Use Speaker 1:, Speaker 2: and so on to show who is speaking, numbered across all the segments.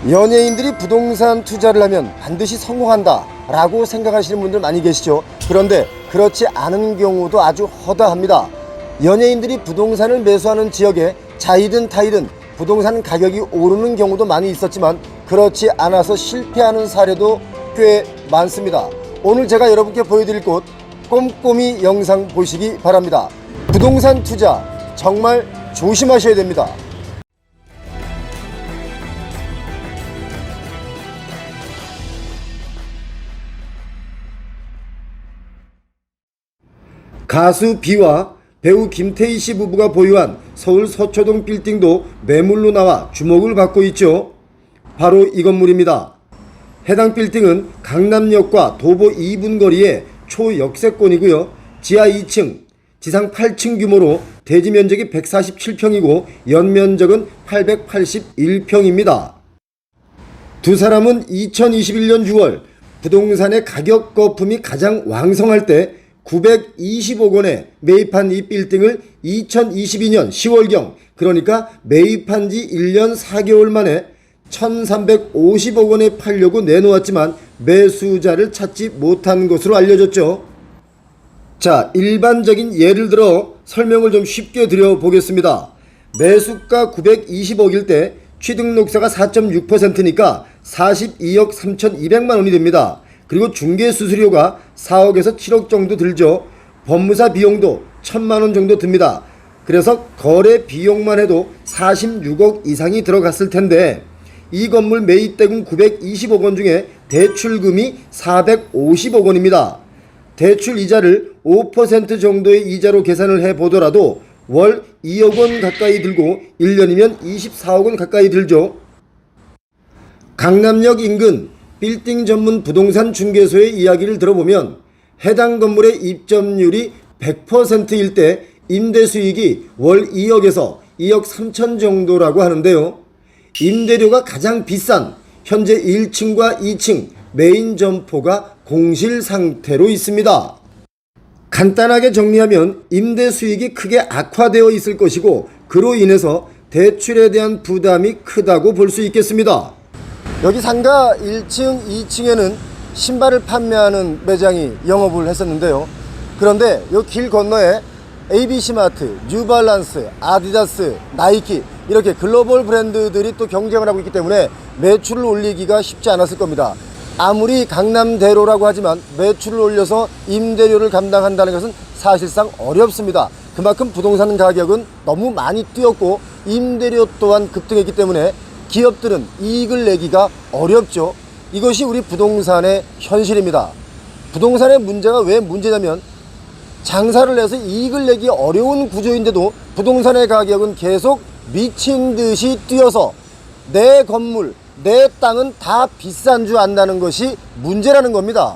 Speaker 1: 연예인들이 부동산 투자를 하면 반드시 성공한다 라고 생각하시는 분들 많이 계시죠. 그런데 그렇지 않은 경우도 아주 허다합니다. 연예인들이 부동산을 매수하는 지역에 자이든 타이든 부동산 가격이 오르는 경우도 많이 있었지만 그렇지 않아서 실패하는 사례도 꽤 많습니다. 오늘 제가 여러분께 보여드릴 곳 꼼꼼히 영상 보시기 바랍니다. 부동산 투자 정말 조심하셔야 됩니다. 가수 비와 배우 김태희 씨 부부가 보유한 서울 서초동 빌딩도 매물로 나와 주목을 받고 있죠. 바로 이 건물입니다. 해당 빌딩은 강남역과 도보 2분 거리의 초역세권이고요. 지하 2층, 지상 8층 규모로 대지 면적이 147평이고 연면적은 881평입니다. 두 사람은 2021년 6월 부동산의 가격 거품이 가장 왕성할 때 920억 원에 매입한 이 빌딩을 2022년 10월경, 그러니까 매입한 지 1년 4개월 만에 1350억 원에 팔려고 내놓았지만 매수자를 찾지 못한 것으로 알려졌죠. 자, 일반적인 예를 들어 설명을 좀 쉽게 드려보겠습니다. 매수가 920억일 때 취등록세가 4.6%니까 42억 3,200만 원이 됩니다. 그리고 중개수수료가 4억에서 7억 정도 들죠. 법무사 비용도 1,000만 원 정도 듭니다. 그래서 거래 비용만 해도 46억 이상이 들어갔을 텐데 이 건물 매입대금 920억 원 중에 대출금이 450억 원입니다. 대출 이자를 5% 정도의 이자로 계산을 해보더라도 월 2억 원 가까이 들고 1년이면 24억 원 가까이 들죠. 강남역 인근 빌딩 전문 부동산 중개소의 이야기를 들어보면 해당 건물의 입점률이 100%일 때 임대 수익이 월 2억에서 2억 3천 정도라고 하는데요. 임대료가 가장 비싼 현재 1층과 2층 메인 점포가 공실 상태로 있습니다. 간단하게 정리하면 임대 수익이 크게 악화되어 있을 것이고 그로 인해서 대출에 대한 부담이 크다고 볼 수 있겠습니다. 여기 상가 1층, 2층에는 신발을 판매하는 매장이 영업을 했었는데요. 그런데 이 길 건너에 ABC마트, 뉴발란스, 아디다스, 나이키 이렇게 글로벌 브랜드들이 또 경쟁을 하고 있기 때문에 매출을 올리기가 쉽지 않았을 겁니다. 아무리 강남대로라고 하지만 매출을 올려서 임대료를 감당한다는 것은 사실상 어렵습니다. 그만큼 부동산 가격은 너무 많이 뛰었고 임대료 또한 급등했기 때문에 기업들은 이익을 내기가 어렵죠. 이것이 우리 부동산의 현실입니다. 부동산의 문제가 왜 문제냐면 장사를 해서 이익을 내기 어려운 구조인데도 부동산의 가격은 계속 미친 듯이 뛰어서 내 건물, 내 땅은 다 비싼 줄 안다는 것이 문제라는 겁니다.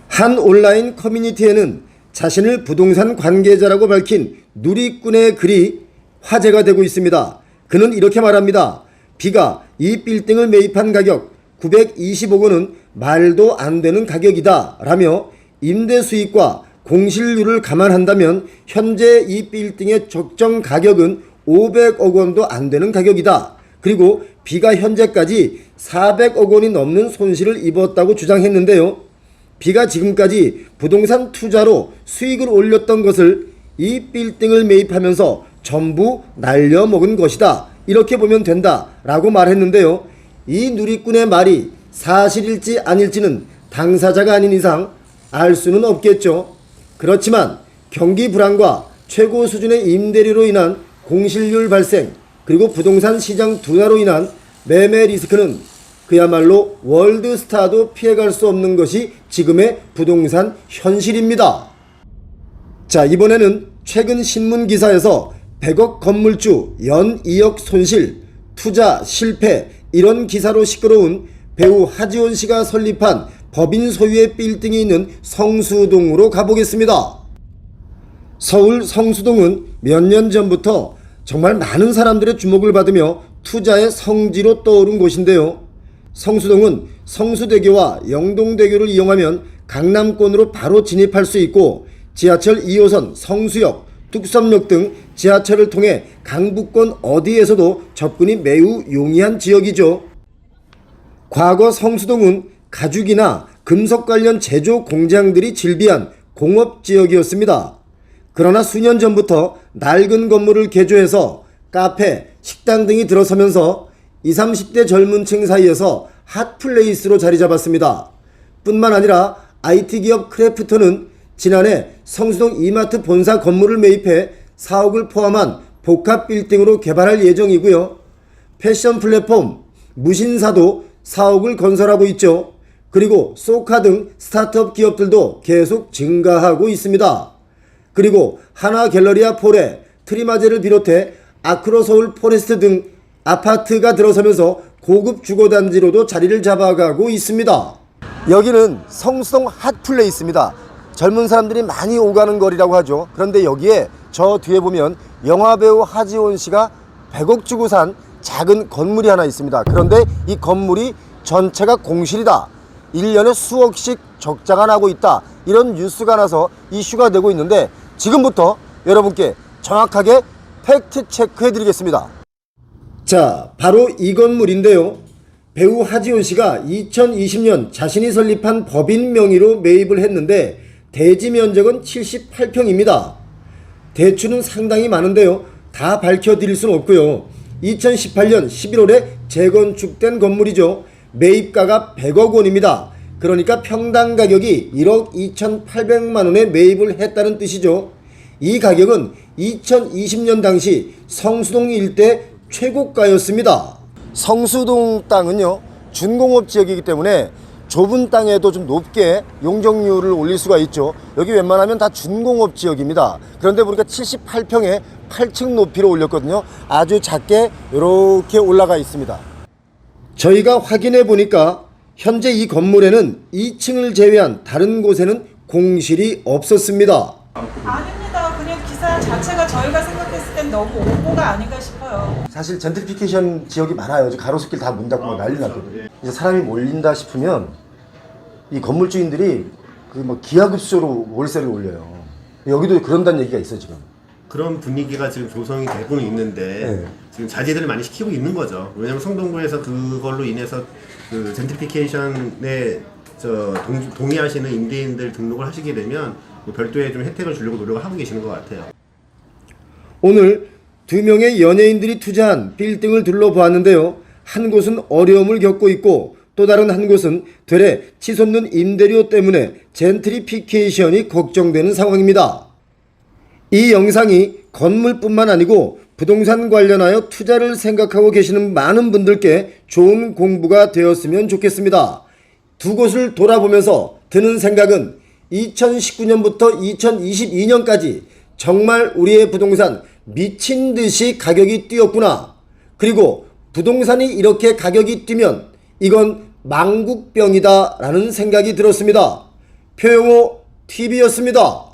Speaker 1: 한 온라인 커뮤니티에는 자신을 부동산 관계자라고 밝힌 누리꾼의 글이 화제가 되고 있습니다. 그는 이렇게 말합니다. 비가 이 빌딩을 매입한 가격 920억 원은 말도 안 되는 가격이다 라며 임대 수익과 공실률을 감안한다면 현재 이 빌딩의 적정 가격은 500억 원도 안 되는 가격이다. 그리고 비가 현재까지 400억 원이 넘는 손실을 입었다고 주장했는데요. 비가 지금까지 부동산 투자로 수익을 올렸던 것을 이 빌딩을 매입하면서 전부 날려먹은 것이다. 이렇게 보면 된다 라고 말했는데요. 이 누리꾼의 말이 사실일지 아닐지는 당사자가 아닌 이상 알 수는 없겠죠. 그렇지만 경기 불안과 최고 수준의 임대료로 인한 공실률 발생 그리고 부동산 시장 둔화로 인한 매매 리스크는 그야말로 월드스타도 피해갈 수 없는 것이 지금의 부동산 현실입니다. 자, 이번에는 최근 신문 기사에서 100억 건물주 연 2억 손실, 투자 실패 이런 기사로 시끄러운 배우 하지원 씨가 설립한 법인 소유의 빌딩이 있는 성수동으로 가보겠습니다. 서울 성수동은 몇 년 전부터 정말 많은 사람들의 주목을 받으며 투자의 성지로 떠오른 곳인데요. 성수동은 성수대교와 영동대교를 이용하면 강남권으로 바로 진입할 수 있고 지하철 2호선 성수역, 뚝섬역 등 지하철을 통해 강북권 어디에서도 접근이 매우 용이한 지역이죠. 과거 성수동은 가죽이나 금속 관련 제조 공장들이 즐비한 공업지역이었습니다. 그러나 수년 전부터 낡은 건물을 개조해서 카페, 식당 등이 들어서면서 20, 30대 젊은 층 사이에서 핫플레이스로 자리 잡았습니다. 뿐만 아니라 IT 기업 크래프톤은 지난해 성수동 이마트 본사 건물을 매입해 4억을 포함한 복합 빌딩으로 개발할 예정이고요. 패션 플랫폼 무신사도 4억을 건설하고 있죠. 그리고 소카 등 스타트업 기업들도 계속 증가하고 있습니다. 그리고 하나 갤러리아 폴에 트리마제를 비롯해 아크로서울 포레스트 등 아파트가 들어서면서 고급 주거단지로도 자리를 잡아가고 있습니다. 여기는 성수동 핫플레이스입니다. 젊은 사람들이 많이 오가는 거리라고 하죠. 그런데 여기에 저 뒤에 보면 영화배우 하지원 씨가 100억 주고 산 작은 건물이 하나 있습니다. 그런데 이 건물이 전체가 공실이다. 1년에 수억씩 적자가 나고 있다. 이런 뉴스가 나서 이슈가 되고 있는데 지금부터 여러분께 정확하게 팩트 체크해 드리겠습니다. 자, 바로 이 건물인데요. 배우 하지원 씨가 2020년 자신이 설립한 법인 명의로 매입을 했는데 대지 면적은 78평입니다. 대출은 상당히 많은데요. 다 밝혀드릴 수는 없고요. 2018년 11월에 재건축된 건물이죠. 매입가가 100억 원입니다. 그러니까 평당 가격이 1억 2,800만 원에 매입을 했다는 뜻이죠. 이 가격은 2020년 당시 성수동 일대 최고가였습니다. 성수동 땅은요, 준공업 지역이기 때문에 좁은 땅에도 좀 높게 용적률을 올릴 수가 있죠. 여기 웬만하면 다 준공업 지역입니다. 그런데 보니까 78평에 8층 높이로 올렸거든요. 아주 작게 이렇게 올라가 있습니다. 저희가 확인해 보니까 현재 이 건물에는 2층을 제외한 다른 곳에는 공실이 없었습니다.
Speaker 2: 아닙니다. 그냥 기사 자체가 저희가 생각했을 땐 너무 오보가 아닌가 싶어요.
Speaker 1: 사실 젠트리피케이션 지역이 많아요. 가로수길 다 문 닫고 난리 났거든요. 이제 사람이 몰린다 싶으면 이 건물주인들이 그 뭐 기하급수로 월세를 올려요. 여기도 그런다는 얘기가 있어 지금.
Speaker 3: 그런 분위기가 지금 조성이 되고 있는데
Speaker 1: 네.
Speaker 3: 지금 자제들을 많이 시키고 있는 거죠. 왜냐면 성동구에서 그걸로 인해서 그 젠트리피케이션에 동의하시는 임대인들 등록을 하시게 되면 뭐 별도의 좀 혜택을 주려고 노력을 하고 계시는 것 같아요.
Speaker 1: 오늘 두 명의 연예인들이 투자한 빌딩을 둘러보았는데요. 한 곳은 어려움을 겪고 있고 또 다른 한 곳은 되레 치솟는 임대료 때문에 젠트리피케이션이 걱정되는 상황입니다. 이 영상이 건물뿐만 아니고 부동산 관련하여 투자를 생각하고 계시는 많은 분들께 좋은 공부가 되었으면 좋겠습니다. 두 곳을 돌아보면서 드는 생각은 2019년부터 2022년까지 정말 우리의 부동산 미친 듯이 가격이 뛰었구나. 그리고 부동산이 이렇게 가격이 뛰면 이건 망국병이다 라는 생각이 들었습니다. 표영호 TV였습니다.